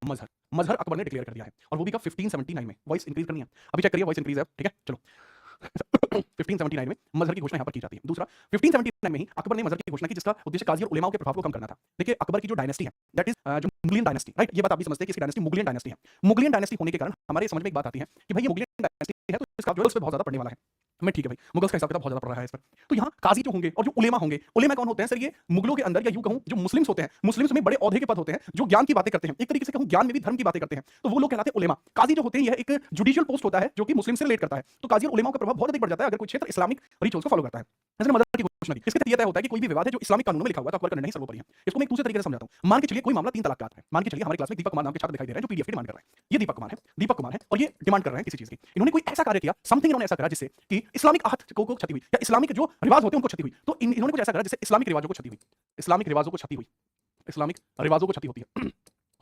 मजहर। मजहर अकबर ने डिक्लेयर कर दिया है और वो भी कब 1579 में। वॉइस इंक्रीज करनी है, अभी चेक करिए, वॉइस इंक्रीज है, ठीक है चलो। 1579 में मजहर की घोषणा यहां पर की जाती है। दूसरा, 1579 में ही अकबर ने मजहर की घोषणा की, जिसका उद्देश्य काजी और उलेमाओं के प्रभाव को कम करना था। देखिए अकबर की जो डायनेस्टी है दैट इज जो मुगलियन डायनेस्टी, राइट, ये बात आप भी समझते हैं कि इसकी डायनेस्टी मुगलियन डायनेस्टी है। मुगलियन डायनेस्टी होने के कारण हमारे समझ में एक बात आती है कि भाई ये मुगलियन डायनेस्टी है तो इसका जो है उस पे बहुत ज्यादा पड़ने वाला है। मैं ठीक है भाई, मुगल्स का हिसाब किताब बहुत ज्यादा पड़ रहा है इस पर। तो यहाँ काजी जो होंगे और जो उलेमा होंगे, उलेमा कौन होते हैं सर? ये मुगलों के अंदर या यूं कहूं जो मुस्लिम्स होते हैं, मुस्लिम्स में बड़े औहदे के पद होते हैं, जो ज्ञान की बातें करते हैं, एक तरीके से कहूं ज्ञान में भी धर्म की बातें करते हैं, तो वो लोग कहलाते हैं उलेमा। काजी जो होते हैं यह एक जुडिशियल पोस्ट होता है जो कि मुस्लिम से रिलेट करता है। तो काजी और उलेमाओं का प्रभाव बहुत अधिक बढ़ जाता है अगर कोई क्षेत्र इस्लामिक रिचुअल्स को फॉलो करता है। जैसे मदर की घोषणा की, इसके तहत यह तय होता है कि कोई भी विवाद है जो इस्लामिक कानूनों में लिखा हुआ है तो अकबर का निर्णय ही सर्वोपरि है। इसको मैं एक दूसरे तरीके से समझाता हूं। मान के चलिए कोई मामला 3 तलाक का आता है। मान के चलिए हमारे क्लास में दीपक कुमार नाम के छात्र दिखाई दे रहे हैं जो पीडीएफ की डिमांड कर रहे हैं। ये दीपक कुमार है, दीपक कुमार है और ये डिमांड कर रहे हैं किसी चीज की। इन्होंने कोई ऐसा कार्य किया, समथिंग इन्होंने ऐसा करा जिससे कि इस्लामिक आहत को क्षति हुई या इस्लामिक जो रिवाज होते हैं उनको क्षति हुई। तो इन्होंने कुछ ऐसा करा जिससे इस्लामिक रिवाजों को क्षति हुई, इस्लामिक रिवाजों को क्षति हुई, इस्लामिक रिवाजों को क्षति होती है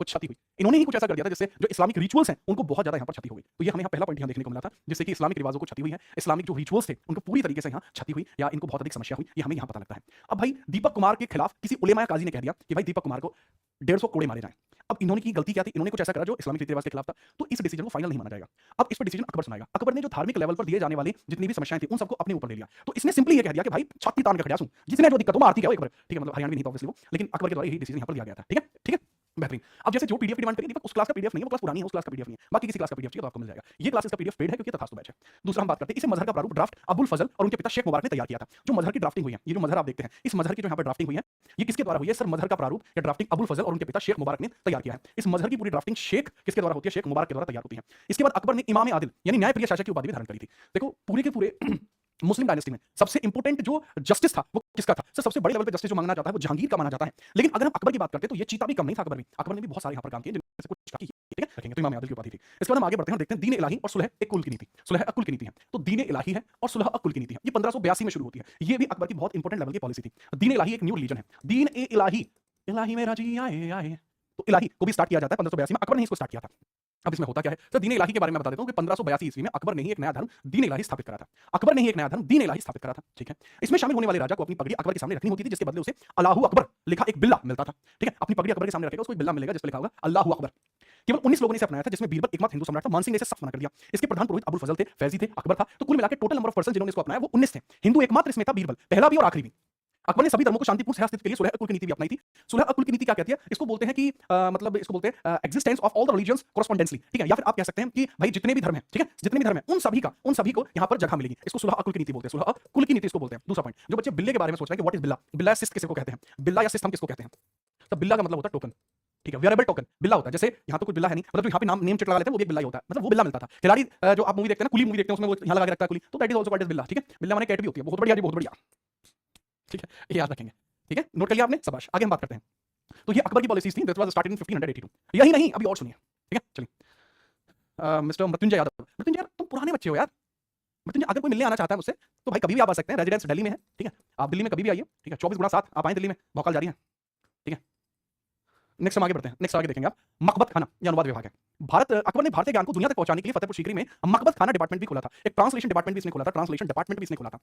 कुछ क्षति हुई। इन्होंने ही कुछ ऐसा कर दिया था जिससे जो इस्लामिक रिचुअल्स हैं उनको बहुत ज्यादा यहाँ पर क्षति हो गई। तो ये हमें यहाँ पहला पॉइंट यहाँ देखने को मिला था जिससे कि इस्लामिक रिवाजों को क्षति हुई है, इस्लामिक जो रिचुअल्स थे उनको पूरी तरीके से यहाँ क्षति हुई या इनको बहुत अधिक समस्या हुई, ये हमें यहाँ पता लगता है। अब भाई दीपक कुमार के खिलाफ किसी उलेमा या काजी ने कह दिया कि भाई दीपक कुमार को 150 कोड़े मारे जाएं। अब इन्होंने की गलती क्या थी? इन्होंने कुछ ऐसा करा जो इस्लामिक रीति रिवाज के खिलाफ था, तो इस डिसीजन को फाइनल नहीं माना जाएगा। अब इस पर डिसीजन अकबर सुनाएगा। अकबर ने जो धार्मिक लेवल पर दिए जाने वाली जितनी भी समस्याएं थी उन सबको अपने ऊपर ले लिया। तो इसने सिंपली ये कह दिया कि भाई छाती तान के खड़ा हूं, जिसने जो दिक्कत हो मारती क्या एक बार, ठीक है, मतलब हरियाणवी नहीं था ऑब्वियसली वो, लेकिन अकबर के द्वारा यही डिसीजन यहाँ पर लिया गया था। ठीक है, ठीक है, बेहतरीन। अब जैसे जो पीडीएफ की डिमांड करी दीपक, उस क्लास का पीडीएफ नहीं है, वो क्लास पुरानी है, उस क्लास का पीडीएफ नहीं है, बाकी किसी क्लास का पीडीएफ चाहिए तो आपको मिल जाएगा। ये क्लास इसका पीडीएफ पेड है क्योंकि तथास्तु बैच है। दूसरा हम बात करते हैं, इसे मजहर का प्रारूप ड्राफ्ट अबुल फजल और उनके पिता शेख मुबारक ने तैयार किया था। जो मजहर की ड्राफ्टिंग हुई है, ये जो मजहर आप देखते हैं, इस मजहर की जो यहाँ पर ड्राफ्टिंग हुई है, ये किसके द्वारा हुई है सर? मजहर का प्रारूप या ड्राफ्टिंग अबुल फजल और उनके पिता शेख मुबारक ने तैयार किया है। इस मजहर की पूरी ड्राफ्टिंग शेख किसके द्वारा होती है? शेख मुबारक के द्वारा तैयार होती है। इसके बाद अकबर ने इमाम आदिल यानी न्यायप्रिय शासक की उपाधि भी धारण करी थी। देखो पूरे के पूरे मुस्लिम डायनेस्टी में सबसे इंपोर्टेंट जो जस्टिस था वो किसका था सर? सबसे बड़े लेवल पे जस्टिस जो मांगना चाहता है वो जहांगीर का माना जाता है। लेकिन अगर हम अकबर की बात करते हैं तो ये चीता भी कम नहीं था। अकबर ने भी बहुत सारे यहाँ पर काम किए जिनमें से कुछ की, ठीक है, रखेंगे तो इमाम आदिल की उपाधि थी। इसके बाद हम आगे बढ़ते हैं और देखते हैं दीन इलाही और सुलह एक कुल की नीति। सुलह अकुल की नीति है, तो दीन इलाही है और सुलह अकुल की नीति है, ये 1582 में शुरू होती है। ये भी अकबर की बहुत इंपॉर्टेंट लेवल की पॉलिसी थी। दीन इलाही एक न्यू रिलीजन है, दीन ए इलाही, इलाही मेरा जी आए आए, तो इलाही को भी स्टार्ट किया जाता है 1582 में, अकबर ने इसको स्टार्ट किया था। अब इसमें होता क्या है सर? दीन इलाही के बारे में बता देता हूं कि 1582 ईस्वी में अकबर ने ही एक नया धर्म दीन इलाही स्थापित करा था। अकबर ने ही एक नया धर्म दीन इलाही स्थापित करा था, ठीक है। इसमें शामिल होने वाले राजा को अपनी पगड़ी अकबर के सामने रखनी होती थी, जिसके बदले उसे अल्लाहू अकबर लिखा एक बिल्ला मिलता था, ठीक है। अपनी पगड़ी अकबर के सामने रखेगा, उसको एक बिल्ला मिलेगा जिस पर लिखा होगा अल्लाहू अकबर। केवल 19 लोगों ने इसे अपनाया था, जिसमें बीरबल एकमात्र हिंदू सम्राट था। मानसिंह ने इसे सख्त मना कर दिया। इसके प्रधान पुरोहित अबुल फजल थे, फैजी थे, अकबर था। तो कुल मिलाकर टोटल नंबर ऑफ पर्सन जिन्होंने इसको अपनाया वो 19 थे। हिंदू एकमात्र इसमें था बीरबल, पहला भी और आखिरी भी। अकबर ने सभी धर्मों को शांतिपूर्ण सहअस्तित्व के लिए सुलह अकुल की नीति भी अपनाई थी। सुलह अकुल की नीति क्या कहती है? इसको बोलते हैं कि मतलब इसको बोलते हैं existence of all the religions correspondingly, ठीक है। या फिर आप कह सकते हैं कि भाई जितने भी धर्म हैं, ठीक है, जितने भी धर्म हैं उन सभी को यहाँ पर जगह मिलेगी। इसको सुलह अकुल की नीति बोलते हैं, सुलह अकुल की नीति इसको बोलते हैं। दूसरा पॉइंट, जो बच्चे बिल्ले के बारे में सोच रहे हैं कि व्हाट इज बिल्ला, बिल्ला सिस्ट किसको कहते हैं? बिल्ला या सिस्ट हम किसको कहते हैं? तो बिल्ला का मतलब होता है टोकन, ठीक है, वेरिएबल टोकन बिल्ला होता है। जैसे यहाँ तो कुछ बिल्ला है नहीं, मतलब जो यहाँ पे नेम चेक लगा लेते हैं वो भी एक बिल्ला ही होता है, मतलब वो बिल्ला मिलता था। खिलाड़ी जो आप मूवी देखते हैं ना, कुली मूवी देखते हैं, उसमें वो यहाँ लगा के रखता है कुली, तो that is also called as बिल्ला, ठीक है। बिल्ला माने कैट भी होती है। बहुत बढ़िया जी, बहुत बढ़िया, ठीक है, ये याद रखेंगे, ठीक है, नोट कर लिया आपने, शाबाश। आगे हम बात करते हैं। तो ये अकबर की पॉलिसीज थी, दैट वाज स्टार्टेड इन 1582। यही नहीं, अभी और सुनिए, ठीक है, चलिए। मिस्टर मृत्युंजय यादव, मृत्युंजय यार तुम पुराने बच्चे हो यार। मृत्युंजय अगर कोई मिलने आना चाहता है मुझसे तो भाई कभी भी आप आ सकते हैं, रेजिडेंस दिल्ली में है, ठीक है। आप दिल्ली में कभी भी आइए, ठीक है, 24/7 आप आए दिल्ली में, भौकाल जारी है, ठीक है। नेक्स्ट हम आगे बढ़ते हैं, नेक्स्ट आगे देखेंगे आप। मकबत खाना ये अनुवाद विभाग है। भारत अकबर ने भारतीय ज्ञान को दुनिया तक पहुंचाने के लिए फतेहपुर सीकरी में मकबत खाना डिपार्टमेंट भी खोला था। एक ट्रांसलेशन डिपार्टमेंट भी इसने खोला था, ट्रांसलेशन डिपार्टमेंट भी इसने खोला था।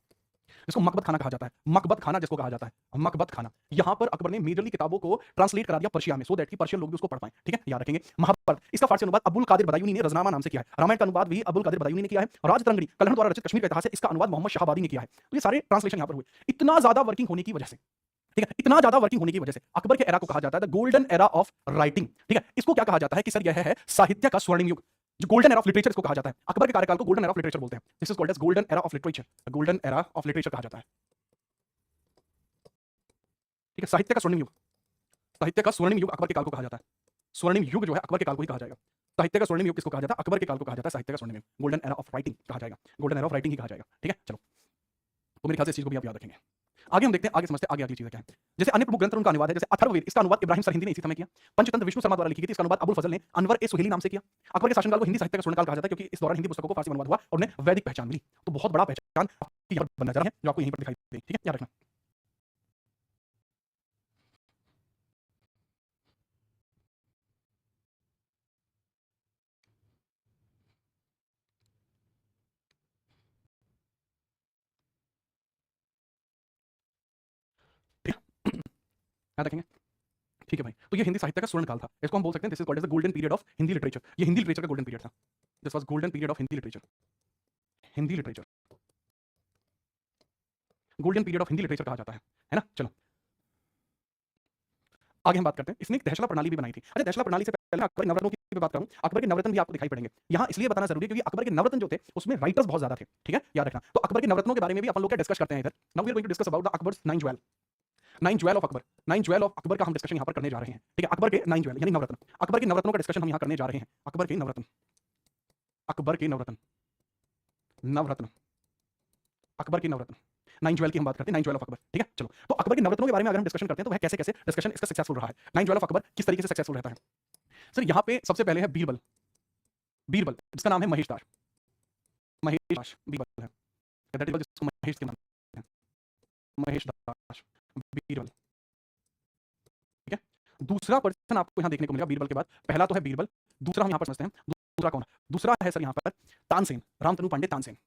इसको मकबत खाना कहा जाता है, मकबत खाना जिसको कहा जाता है, मकबत खाना। यहां पर अकबर ने मेजरली किताबों को ट्रांसलेट करा दिया पर्शिया में, सो दैट कि पर्शियन लोग भी उसको पढ़ पाएं, ठीक है, याद रखेंगे। महाभारत इसका फारसी अनुवाद अबुल कादिर बदायूनी ने रजनामा नाम से किया है। रामायण का अनुवाद भी अबुल कादिर बदायूनी ने किया है। राजतरंगिणी कल्हड़ द्वारा रचित कश्मीर का इतिहास है, इसका अनुवाद मोहम्मद शाहबादी ने किया है। तो ये सारे ट्रांसलेशन यहां पर हुए। इतना ज्यादा वर्किंग होने की वजह से, ठीक है, इतना ज्यादा वर्किंग होने की वजह से अकबर के एरा को कहा जाता है the golden era of writing, ठीक है। इसको क्या कहा जाता है कि सर यह है साहित्य का स्वर्णिम युग, जो गोल्डन एरा ऑफ लिटरेचर इसको कहा जाता है। अकबर के कार्यकाल को गोल्डन एरा ऑफ लिटरेचर बोलते हैं। This is called as golden era of literature, golden era of literature कहा जाता है, ठीक है। साहित्य का स्वर्णिम युग, साहित्य का स्वर्णिम युग अकबर के काल को कहा जाता है। स्वर्णिम युग जो है अकबर के काल को ही कहा जाएगा। साहित्य का स्वर्णिम युग किसको कहा जाता है? अकबर के काल को कहा जाता है साहित्य का स्वर्णिम युग, गोल्डन एरा ऑफ राइटिंग कहा जाएगा, गोल्डन एरा ऑफ राइटिंग ही कहा जाएगा, ठीक है। चलो, तो मेरे ख्याल से इस चीज को भी आप याद रखेंगे। आगे हम देखते हैं, आगे समझते हैं आगे आगे चीजें क्या है। जैसे अन्य प्रमुख ग्रंथ उनका अनुवाद है, जैसे अथर्ववेद, इसका अनुवाद इब्राहिम सरहिंदी ने इसी समय किया। पंचतंत्र विष्णु शर्मा द्वारा लिखी गई थी, इसका अनुवाद अबुल फजल ने अनवर ए सुहेली नाम से किया। अकबर के शासनकाल को हिंदी साहित्य का स्वर्णकाल कहा जाता है क्योंकि इस दौरान हिंदी पुस्तकों को फारसी में अनुवाद हुआ और उन्हें वैदिक पहचान मिली। तो बहुत बड़ा पहचान यहाँ पर बनना जा रहा है जो आपको यहीं पर दिखाई देगी, ठीक है, याद रखना। ठीक है, याद रखेंगे। ठीक है भाई, तो ये हिंदी साहित्य का स्वर्ण काल था, इसको हम बोल सकते हैं this is called as the golden period of Hindi literature. ये हिंदी लिटरेचर का गोल्डन पीरियड था, this was golden period of Hindi literature. Hindi literature, golden period of Hindi literature कहा जाता है ना। चलो आगे हम बात करते हैं, इसने एक तहशला प्रणाली भी बनाई थी। अच्छा, तहशला प्रणाली से पहले अकबर के नवरत्नों की भी बात करूं, अकबर के नवरत्न भी आपको दिखाई पड़ेंगे। यहाँ इसलिए बताना जरूरी है क्योंकि अकबर के नवरत्न जो थे उसमें राइटर्स बहुत ज्यादा थे, ठीक है, याद रखना। तो अकबर के नवरत्नों के बारे में भी अपन लोग क्या डिस्कस करते हैं इधर। Now we are going to discuss about the Akbar's nine jewel, nine jewel of Akbar, nine jewel of Akbar का हम डिस्कशन यहाँ पर करने जा रहे हैं, ठीक है। अकबर के नाइन ज्वेल यानी नवरत्न, अकबर के नवरत्नों का डिस्कशन हम यहाँ करने जा रहे हैं। अकबर के नवरत्न, अकबर के नवरत्न, नवरत्न, अकबर के नवरत्न, नाइन ज्वेल की हम बात करते हैं, नाइन ज्वेल ऑफ अकबर, ठीक है। चलो, तो अकबर के नवरत्नों के बारे में अगर हम डिस्कशन करते हैं तो वह कैसे कैसे डिस्कशन इसका सक्सेसफुल रहा है, नाइन ज्वेल ऑफ अकबर किस तरीके से सक्सेसफुल रहता है। सर यहाँ पे सबसे पहले है बीरबल, बीरबल जिसका नाम है महेशदास, महेशदास बीरबल है, दैट इज जिसको महेश के नाम है, महेशदास बीरबल, ठीक है। दूसरा पर्सन आपको यहाँ देखने को मिलेगा बीरबल के बाद, पहला तो है बीरबल, दूसरा हम यहाँ पर समझते हैं, दूसरा कौन है, दूसरा है सर यहाँ पर तानसेन, रामतनु पांडे तानसेन,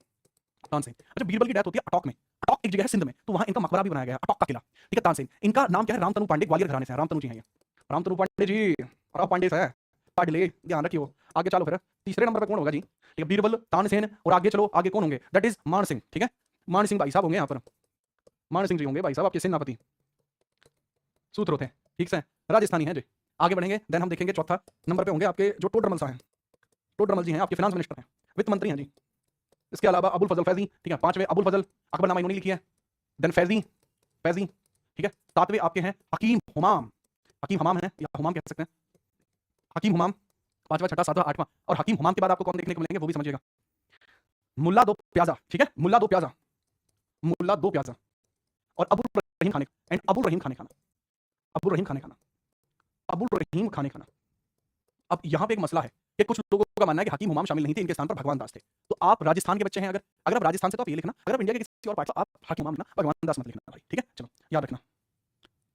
तानसेन। अच्छा, बीरबल की डेथ होती है अटॉक में, अटॉक एक जगह है सिंध में, तो वहां इनका मकबरा भी बनाया गया है, अटॉक का किला, ठीक है। तानसेन, इनका नाम क्या है, रामतनु पांडे, ग्वालियर घराने से है, रामतनु जी हैं ये, रामतनु पांडे जी, राव पांडे से है, पांडे, ध्यान रखियो। आगे चलो फिर तीसरे नंबर पे कौन होगा जी, ठीक है, बीरबल, तानसेन, और आगे चलो, आगे कौन होंगे, दैट इज मान सिंह, ठीक है। मान सिंह भाई साहब होंगे यहाँ पर, मान सिंह जी होंगे भाई साहब, आपके सेनापति सूत्र होते हैं, ठीक से, राजस्थानी है जी। आगे बढ़ेंगे, देन हम देखेंगे चौथा नंबर पे होंगे आपके जो टोडरमल साहब हैं, टोडरमल जी हैं आपके फाइनेंस मिनिस्टर हैं, वित्त मंत्री हैं जी। इसके अलावा अबुल फजल फैजी, ठीक है, पांचवें अबुल फजल, अकबरनामा इन्होंने लिखी है, देन फैजी, फैजी, ठीक है। सातवें आपके हैं हकीम हुमाम, हकीम हमाम है या हुमाम कह सकते हैं, हकीम हुमाम, पांचवा, छठा, सातवां, आठवां, और हकीम हुमाम के बाद आपको कौन देखने को मिलेंगे वो भी समझिएगा, मुल्ला दो प्याजा, ठीक है, मुल्ला दो प्याजा, मुल्ला दो प्याजा, और अबुल रहीम खाने, एंड अबुल रहीम खाने खाना, अबुल रहीम खाने खाना, अबुल रहीम खाने खाना। अब यहाँ पे एक मसला है कि कुछ लोगों का मानना है कि हकीम हुमाम शामिल नहीं थे, इनके स्थान पर भगवान दास थे। तो आप राजस्थान के बच्चे हैं, अगर आप राजस्थान से तो आप ये लिखना, अगर आप इंडिया के किसी और पार्ट से आप हकीम हुमाम लिखना, भगवान दास मत लिखना भाई, ठीक है। चलो याद रखना,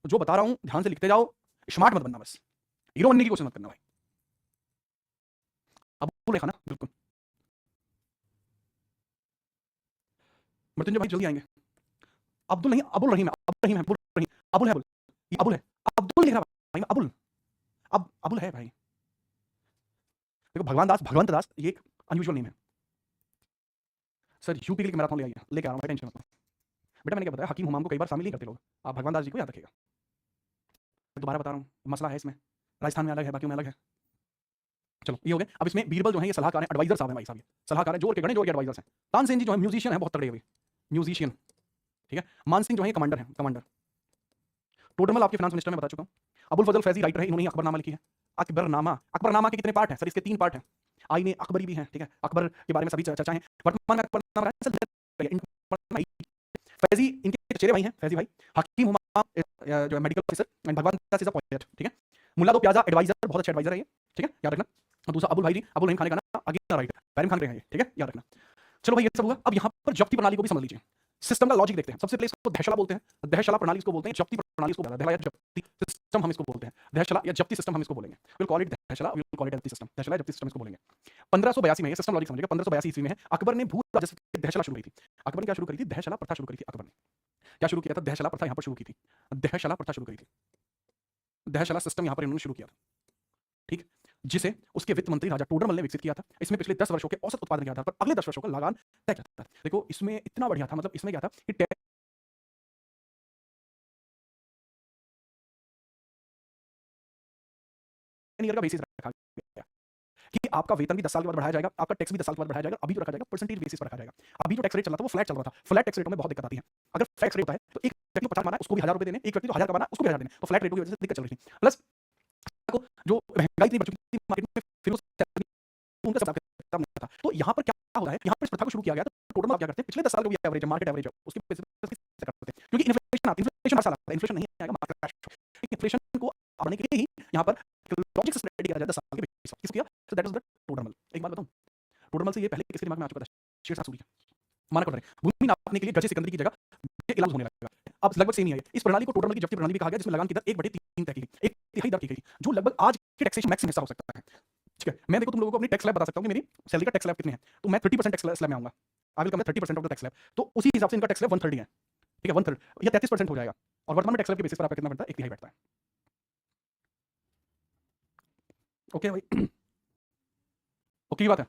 जो बता रहा हूं ध्यान से लिखते जाओ, स्मार्ट मत बनना, बस हीरो बनने की कोशिश मत करना भाई। अबुल लिखा ना, बिल्कुल मृत्युंजय भाई जल्दी आएंगे। अब्दुल नहीं, अबुल रहीम है, अबुल रहीम है, अबुल रहीम, अबुल है, अबुल, ये अबुल है, अब्दुल लिख रहा भाई, अबुल, अब अबुल है भाई। देखो भगवान दास, भगवंत दास, ये एक अनयूजुअल नेम है सर। यूपी के लिए मैराथन ले आइए, लेके आ रहा हूँ, टेंशन मत लो बेटा। मैंने क्या बताया, हकीम हुमाम को कई बार शामिल नहीं करते लोग, आप भगवान दास जी को याद रखिएगा। दोबारा बता रहा हूँ, मसला है इसमें, राजस्थान में अलग है, बाकी में अलग है। चलो ये हो गए। अब इसमें बीरबल जो है ये सलाहकार है, एडवाइजर साहब है भाई साहब, ये सलाहकार है, जोर के गणे जोर के एडवाइजर्स हैं। तानसेन जी जो है म्यूजिशियन है, बहुत तगड़े हुए म्यूजिशियन, ठीक है। मान सिंह जो है कमांडर है, कमांडर। टोडरमल आपके फाइनेंस मिनिस्टर में बता चुका हूँ। अबुल फजल फैजी राइटर है, इन्होंने अकबरनामा लिखी है। अकबरनामा, अकबरनामा के कितने पार्ट हैं सर, इसके 3 पार्ट हैं। आईने अकबरी भी है, ठीक है, अकबर के बारे में सभी चर्चा है। वर्तमान में अकबरनामा फैजी इनके चचेरे भाई हैं, फैजी भाई। हकीम हुमाम जो है मेडिकल ऑफिसर, एंड भगवान दास इज अ पोएट, ठीक है। मुल्ला दो प्याजा एडवाइजर, बहुत अच्छा एडवाइजर है ये, ठीक है, याद रखना। और दूसरा अबुल भाई जी, अबुल रहीम खाने का ना, आगे राइटर बैरिम खान रहे हैं ये, ठीक है, याद रखना। चलो भाई ये सब हुआ। अब यहाँ पर जब्ती प्रणाली को भी समझ लीजिए, सिस्टम का लॉजिक देखते हैं। सबसे पहले इसको दहशला बोलते हैं, दहशला प्रणाली इसको बोलते हैं, जब्ती प्रणाली इसको बोलते हैं, दहला या जब्ती सिस्टम हम इसको बोलते हैं, दहशला या जब्ती सिस्टम हम इसको बोलेंगे। Will call it Dahsala, will call it Zabti system, Dahsala Zabti system इसको बोलेंगे। 1582 में ये सिस्टम लॉजिक समझिएगा, 1582 ईस्वी में है, अकबर ने भू राजस्व की दहशला शुरू की थी। अकबर ने क्या शुरू करी थी, दहशला प्रथा शुरू करी थी। अकबर ने क्या शुरू किया था, दहशला प्रथा यहाँ पर शुरू की थी, दहशला प्रथा शुरू करी थी, दहशला सिस्टम यहाँ पर इन्होंने शुरू किया था, ठीक, जिसे उसके वित्त मंत्री राजा टोडरमल ने विकसित किया था। इसमें पिछले 10 वर्षों के औसत उत्पादन के आधार पर अगले 10 वर्षों का लगान तय करता था। देखो इसमें इतना बढ़िया था, मतलब इसमें क्या था कि 10 ईयर का बेसिस रखा गया कि आपका वेतन भी 10 साल के बाद बढ़ाया जाएगा, आपका टैक्स भी 10 साल के बाद बढ़ाया जाएगा। अभी जो रखा जाएगा परसेंटेज बेसिस पर रखा जाएगा। अभी जो टैक्स रेट चल रहा था वो फ्लैट चल रहा था। फ्लैट टैक्स रेटों में बहुत दिक्कत आती है। अगर टैक्स रेट होता है तो एक व्यक्ति को 50 कमाना है उसको भी 1000 रुपए देने, एक व्यक्ति को 1000 कमाना है उसको भी 1000 देने, तो फ्लैट रेटों की वजह से दिक्कत चल रही थी। प्लस जो महंगाई इतनी बढ़ चुकी थी मार्केट में, फिर उनका सब खत्म नहीं था। तो यहाँ पर क्या होता है, यहाँ पर इस प्रथा को शुरू किया गया। तो टोटल क्या करते हैं, पिछले 10 साल का भी एवरेज है, मार्केट एवरेज है, उसके बेसिस पे करते हैं। क्योंकि इन्फ्लेशन आती है, इन्फ्लेशन हर साल आता है, इन्फ्लेशन नहीं आएगा, मार्केट क्रैश। इन्फ्लेशन को आने के लिए ही यहाँ पर लॉजिक से स्प्रेड किया जाता है 10 साल के बेसिस पर। किसको किया, so that was the Todarmal. एक बात बताऊं, टोडरमल से ये पहले किसके दिमाग में आ चुका था, शेरशाह सूरी का। माना कर भूमि नापने के लिए गज सिकंदरी की जगह इलाज होने लगा। अब लगभग सेम ही है। इस प्रणाली को टोडरमल की जब्ती प्रणाली भी कहा गया, जिसमें लगान की दर 1/3 तय की गई, 1/3 दर की गई, जो लगभग आज के टैक्सेशन मैक्सिमम हिस्सा हो सकता है। ठीक है, मैं देखो तुम लोगों को अपनी टैक्स स्लैब बता सकता हूं कि मेरी सैलरी का टैक्स स्लैब कितने हैं, तो मैं 30% टैक्स स्लैब में आऊंगा। I will come 30% of the tax slab, तो उसी हिसाब से इनका टैक्स स्लैब 130 है, ठीक है, 1/3 या 33% हो जाएगा। और वर्तमान में टैक्स स्लैब के बेसिस पर आपका कितना बनता है, 1/3 बैठता है। ओके भाई, ओके की बात है।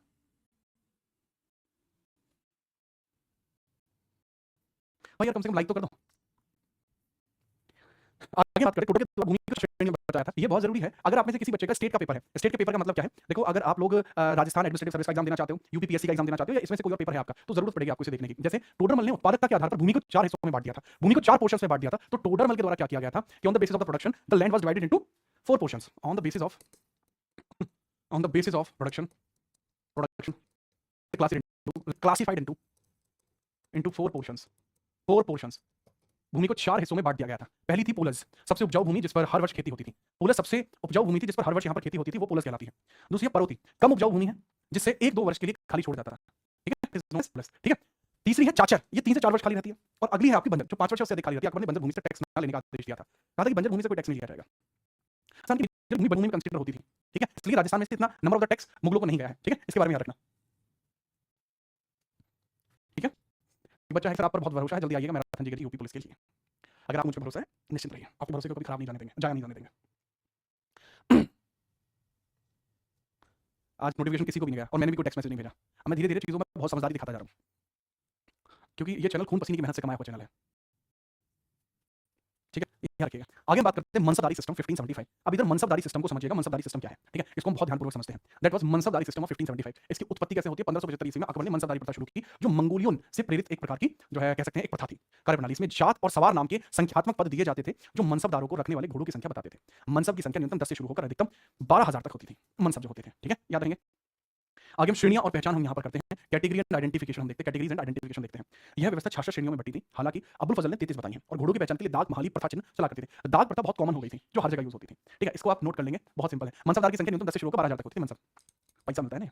भाई यार कम से कम लाइक तो कर दो। आगे बात करें टोटल के भूमि की श्रेणी में बताया था, ये बहुत जरूरी है। अगर आप में से किसी बच्चे का स्टेट का पेपर है, स्टेट के पेपर का मतलब क्या है? देखो, अगर आप लोग राजस्थान एडमिनिस्ट्रेटिव सर्विस का एग्जाम देना चाहते हो, यूपीपीएससी का एग्जाम देना चाहते हो, या इसमें से कोई और पेपर है आपका, तो जरूरत पड़ेगी आपको इसे देखने की। जैसे टोडरमल ने उत्पादकता के आधार पर भूमि को 4 हिस्सों में बांट दिया था, भूमि को 4 पोर्शंस में बांट दिया था। तो टोडरमल के द्वारा क्या किया गया था कि on the basis of the production the land was divided into 4 portions. On the basis of production classified into 4 portions. 4 portions भूमि को 4 हिस्सों में बांट दिया गया था। पहली थी पोलस, सबसे उपजाऊ भूमि जिस पर हर वर्ष खेती होती थी। पोलस सबसे उपजाऊ भूमि थी जिस पर हर वर्ष यहाँ पर खेती होती थी, वो पोलस कहलाती है। दूसरी पर्वती, कम उपजाऊ भूमि है जिससे 1-2 वर्ष के लिए खाली छोड़ जाता था। ठीक है, ठीक है। तीसरी है चाचर, ये 3 से 4 वर्ष खाली रहती है। और अगली है आपकी बंजर, जो 5 वर्ष से अधिक खाली रहती है। अकबर ने बंजर भूमि से टैक्स ना लेने का आदेश दिया था, कहा था कि बंजर भूमि से कोई टैक्स नहीं लिया जाएगा। राजस्थान की बंजर भूमि भूमि में कंसीडर होती थी। ठीक है, इसलिए राजस्थान में से इतना नंबर ऑफ द टैक्स मुगलों को नहीं गया है। ठीक है, इसके बारे में याद रखना। ठीक है, बच्चा है फिर आप पर बहुत भरोसा है, जल्दी आइएगा मैराथन जी के लिए, यूपी पुलिस के लिए। अगर आप मुझ पर भरोसा है, निश्चिंत रहिए, आपके भरोसे को कभी खराब नहीं जाने देंगे, जाया नहीं जाने देंगे। आज नोटिफिकेशन किसी को भी नहीं गया और मैंने भी कोई टेक्स्ट मैसेज नहीं भेजा। अब मैं धीरे-धीरे चीज़ों में बहुत समझदारी दिखाता जा रहा हूँ, क्योंकि ये चैनल खून पसीने की मेहनत से कमाया हुआ चैनल है। ठीक है, ये याद रखिएगा। आगे बात करते हैं मनसबदारी सिस्टम 1575। अब इधर मनसबदारी सिस्टम को समझिएगा, मनसबदारी सिस्टम क्या है? ठीक है, इसको हम बहुत ध्यानपूर्वक समझते हैं। That was मनसबदारी system of 1575। इसकी उत्पत्ति कैसे होती है? 1575 ईस्वी में अकबर ने मनसबदारी प्रथा शुरू की, जो मंगोलियन से प्रेरित एक प्रकार की जो है कह सकते हैं एक प्रथा थी, कार्यप्रणाली। इसमें जात और सवार नाम के संख्यात्मक पद दिए जाते थे, जो मनसबदारों को रखने वाले घोड़ों की संख्या बताते थे। मनसब की संख्या न्यूनतम 10 से शुरू होकर अधिकतम 12,000 तक होती थी, मनसब जो होते थे। ठीक है, याद रहेंगे। आगे हम श्रेणियां और पहचान हम यहाँ पर करते हैं। कैटेगरी एंड आइडेंटिफिकेशन हम देखते हैं, कैटेगरीज एंड आइडेंटिफिकेशन देखते हैं। यह व्यवस्था 66 श्रेणियों में बटी थी। हालांकि अबुल फजल ने 33 बताई हैं। और घोड़ों की पहचान के लिए दाग महाली प्रथा चिन्ह चला करते थे। दाग प्रथा बहुत कॉमन हो गई थी, जो हर जगह यूज होती थी। ठीक है, इसको आप नोट कर लेंगे, बहुत सिंपल है। मनसबदार की संख्या न्यूनतम 10 से शुरू होकर 12,000 तक होती है। मनसब पैसा मिलता है ना,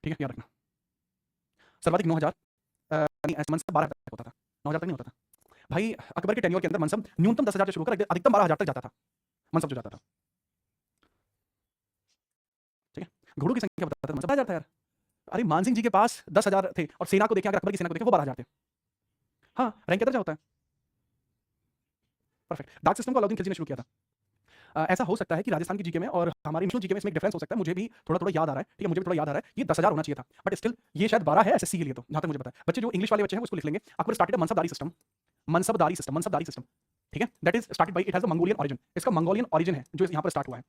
ठीक है, याद रखना। सर्वाधिक 9,000 मनसब 12,000 तक होता था, 9,000 तक नहीं होता था भाई। अकबर के टेन्योर के अंदर मनसब न्यूनतम 10,000 से शुरू होकर अधिकतम 12,000 तक जाता था, मनसब जो जाता था। ठीक है, घोड़ों की संख्या बताता था, मनसब 12,000 था यार। अरे मान सिंह जी के पास 10,000 थे, और सेना को देखें, अगर अकबर की सेना को देखें, वो 12,000 थे। हाँ, रैंक के अंदर होता है। परफेक्ट। डाक सिस्टम को अलाउद्दीन खिलजी ने शुरू किया था। ऐसा हो सकता है कि राजस्थान की जीके में और हमारी नेशनल जीके में इसमें एक डिफरेंस हो सकता है, मुझे भी थोड़ा-थोड़ा याद आ रहा है। ठीक है, मुझे भी थोड़ा याद आ रहा है, ये 10,000 होना चाहिए था, बट स्टिल ये शायद 12 है एसएससी के लिए, तो जहाँ तक मुझे पता है। बच्चे जो इंग्लिश वाले बच्चे हैं, वो इसको लिख लेंगे। Akbar started a मनसबदारी system, मनसबदारी system, मनसबदारी system. ठीक है, that is started by, it has a Mongolian origin. इसका मंगोलियन ओरिजिन है जो यहाँ पर स्टार्ट हुआ है।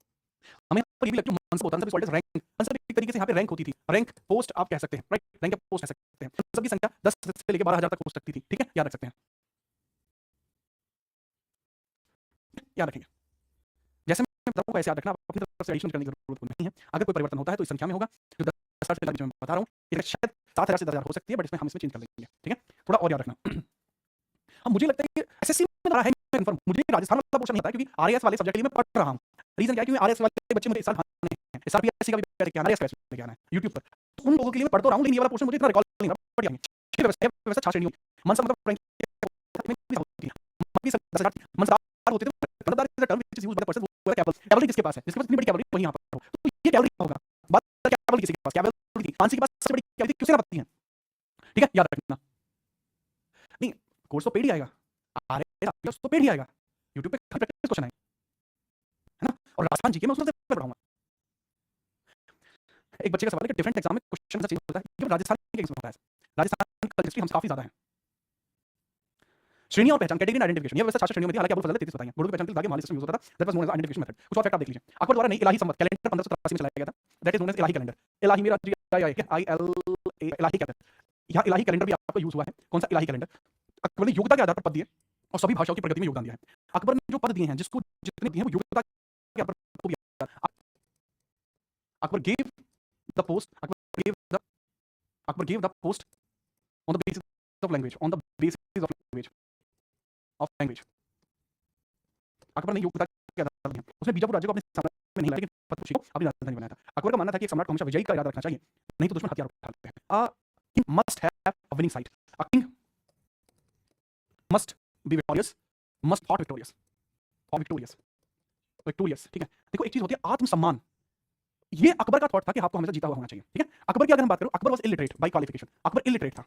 हमें पर ये भी लगता है मनसब होता है, मनसब इज कॉल्ड एज रैंक। मनसब एक तरीके से यहाँ पे रैंक होती थी, रैंक पोस्ट आप कह सकते हैं, राइट, रैंक पोस्ट कह सकते हैं। मनसब की संख्या 10 से लेकर 12,000 तक हो सकती थी। ठीक है, याद रख सकते हैं, याद रखेंगे। जैसे मैं बताऊँ वैसे याद रखना, अपनी तरफ से एडिशन करने की जरूरत नहीं है। अगर कोई परिवर्तन होता है तो इस संख्या में होगा, जो 10,000 से मैं बता रहा हूँ, ये शायद 7,000 से 10,000 हो सकती है, बट इसमें हम इसमें चेंज कर लेंगे। ठीक है, थोड़ा और याद रखना। हाँ, मुझे लगता है कि एसएससी में रहा है कंफर्म, मुझे राजस्थान वाला पोर्शन नहीं आता, क्योंकि आरएएस वाले सब्जेक्ट के लिए मैं पढ़ रहा हूँ। रीजन क्या है? क्योंकि आरएएस वाले बच्चे मुझे इस साल खाने हैं, एसआरपीएससी का भी लेके आना है, आरएएस लेके आना है यूट्यूब पर, तो उन लोगों के लिए मैं पढ़ तो रहा हूँ, लेकिन ये वाला पोर्शन मुझे इतना रिकॉल नहीं रहा, पढ़ लिया। छह व्यवस्था 6 श्रेणियों मनसब मतलब रैंक होती है, मनसदार होते थे। Mansabdar is a term which is used by the person who have कैवल। कैवलरी किसके पास है? जिसके पास इतनी बड़ी कैवलरी वही यहाँ पर हो, तो ये कैवलरी होगा। बात कैवल किसी के पास, कैवलरी थी मानसी के पास सबसे बड़ी कैवलरी क्यों सेनापति है। ठीक है, याद रखना। नहीं, कोर्स तो पेड ही आएगा, आरएएस तो पेड ही आएगा, यूट्यूब पे प्रैक्टिस क्वेश्चन है ना, और राजस्थान जीके में उसमें से पढ़ाऊंगा। एक बच्चे का सवाल है कि डिफरेंट एग्जाम में क्वेश्चन चेंज होता है, ये राजस्थान के होता है। राजस्थान की हिस्ट्री हम काफी ज्यादा है। श्रेणी और पहचान, कैटेगरी एंड आइडेंटिफिकेशन, ये व्यवस्था 66 श्रेणियों में थी। हालांकि अबुल फजल ने 33 बताई हैं। घोड़ों की पहचान के लिए धागे माली सिस्टम यूज होता था, that was known as identification method. कुछ और फैक्ट आप देख लीजिए। अकबर द्वारा नई इलाही संवत कैलेंडर 1583 में चलाया गया था, that is known as Ilahi calendar. Ilahi मेरा जी आई क्या आई एल इलाही कहते हैं। यहां इलाही कैलेंडर भी आपका यूज हुआ है। कौन सा इलाही कैलेंडर? अकबर ने योग्यता के आधार पर पद दिए और सभी भाषाओं की प्रगति में योगदान दिया है। अकबर ने जो पद दिए हैं, जिसको जितने दिए हैं, वो योग्यता के आधार पर दिया। Akbar gave the post, Akbar gave the post on the basis of language, on the basis of language। Akbar ने योग्यता के आधार पर दिया। उसने बीजापुर राज्य को अपने साम्राज्य में नहीं लाया, लेकिन फतेहपुर को अपनी राजधानी बनाया था। अकबर का मानना था कि एक सम्राट को हमेशा विजयी का इरादा रखना चाहिए, नहीं तो दुश्मन हथियार उठा लेते हैं। king must have a winning side, a king must be victorious, must thought victorious or victorious। ठीक है, देखो एक चीज होती है आत्मसम्मान, ये अकबर का थॉट था कि आपको हमेशा जीता हुआ होना चाहिए। ठीक है, अकबर की अगर हम बात करें, Akbar was illiterate by qualification, Akbar illiterate था।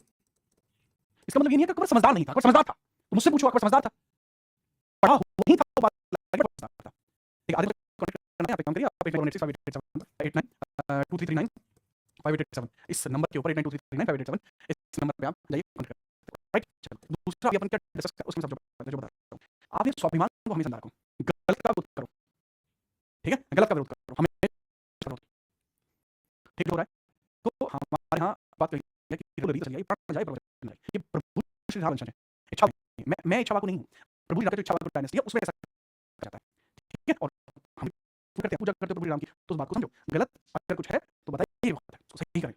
इसका मतलब ये नहीं है कि अकबर समझदार नहीं था, अकबर समझदार था। तो मुझसे पूछो, अकबर समझदार था? पढ़ा नहीं था, वो बात समझदार था। ठीक है, करना है, आप एक काम करिए, आप 89 2339 इस नंबर के ऊपर 892339 इस नंबर पे आप जाइए कमेंट करें, राइट? चलो, दूसरा अभी अपन क्या डिस्कस करें उसमें सब जो बता रहा हूँ। आप ये स्वाभिमान को हमेशा ना रखो, गलत का विरोध करो, ठीक है? गलत का विरोध करो, हमें ठीक हो रहा है? तो हमारे यहाँ बात करेंगे कि रील चली आई, प्राण जाए प्रवचन जाए। ये प्रभु श्री राम वंशज है, इच्छा मैं इच्छावाकु नहीं हूँ, प्रभु जी राम की जो इच्छावाकु डायनेस्टी है उसमें ऐसा जाता है, ठीक है? और हम करते हैं, पूजा करते हो प्रभु राम की, तो उस बात को समझो। गलत अगर कुछ है तो बताइए, ये बात है, उसको सही करें।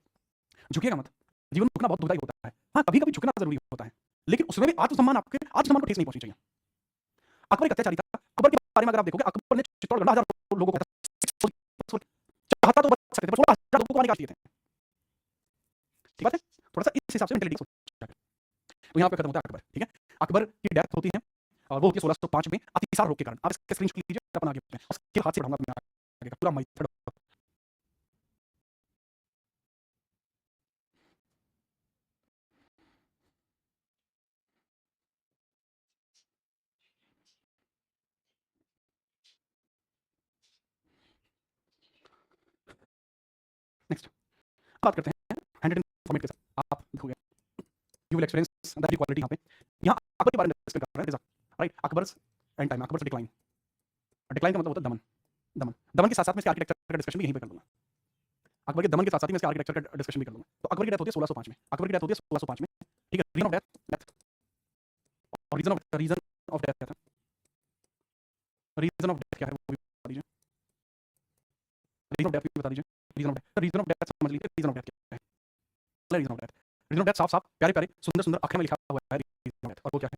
झुकिएगा मत, जीवन में झुकना बहुत दुखदायी होता है। हाँ, कभी-कभी झुकना ज़रूरी होता है, लेकिन उसमें भी आत्मसम्मान को ठेस नहीं पहुँचनी चाहिए। अकबर एक अत्याचारी था, अकबर के बारे में अगर आप देखोगे, अकबर ने चित्तौड़गढ़ 10,000 लोगों को चाहता तो बच सकते थे, पर 16,000 लोगों को निकाल दिए थे। ठीक बात है? थोड़ा-सा इस हिसाब से मेंटालिटी सोचना। तो यहाँ पे खत्म होता है अकबर, ठीक है? अकबर की डेथ होती है और वो होती है 1605 में अतिसार रोग के कारण। आप इसका स्क्रीनशॉट लीजिए, अपन आगे बढ़ते हैं। उसके हाथ से पढ़ाऊंगा मैं आगे का पूरा मेथड। नेक्स्ट बात करते हैं हैंड फॉर्मेट के साथ। आप देखोगे you will experience that quality यहाँ पे। यहाँ अकबर के बारे में डिस्कस कर रहे हैं, right? Akbar's and time, Akbar's decline. Decline का मतलब होता है दमन। दमन दमन के साथ साथ में इसके आर्किटेक्चर का डिस्कशन भी यहीं पे कर दूंगा। अकबर के दमन के साथ साथ ही मैं इसके आर्किटेक्चर का डिस्कशन भी कर दूंगा। तो अकबर की डेथ होती है 1605 में। अकबर की डेथ होती है 1605 में, ठीक है? रीजन ऑफ डेथ और रीजन ऑफ डेथ क्या था? रीजन ऑफ डेथ क्या है वो भी बता दीजिए। रीजन ऑफ डेथ भी बता दीजिए। रीजन ऑफ डेथ समझ लीजिए, रीजन ऑफ डेथ क्या है? Reason of death, reason of death साफ साफ प्यारे प्यारे सुंदर सुंदर अक्षर में लिखा हुआ है रीजन ऑफ डेथ। और वो क्या है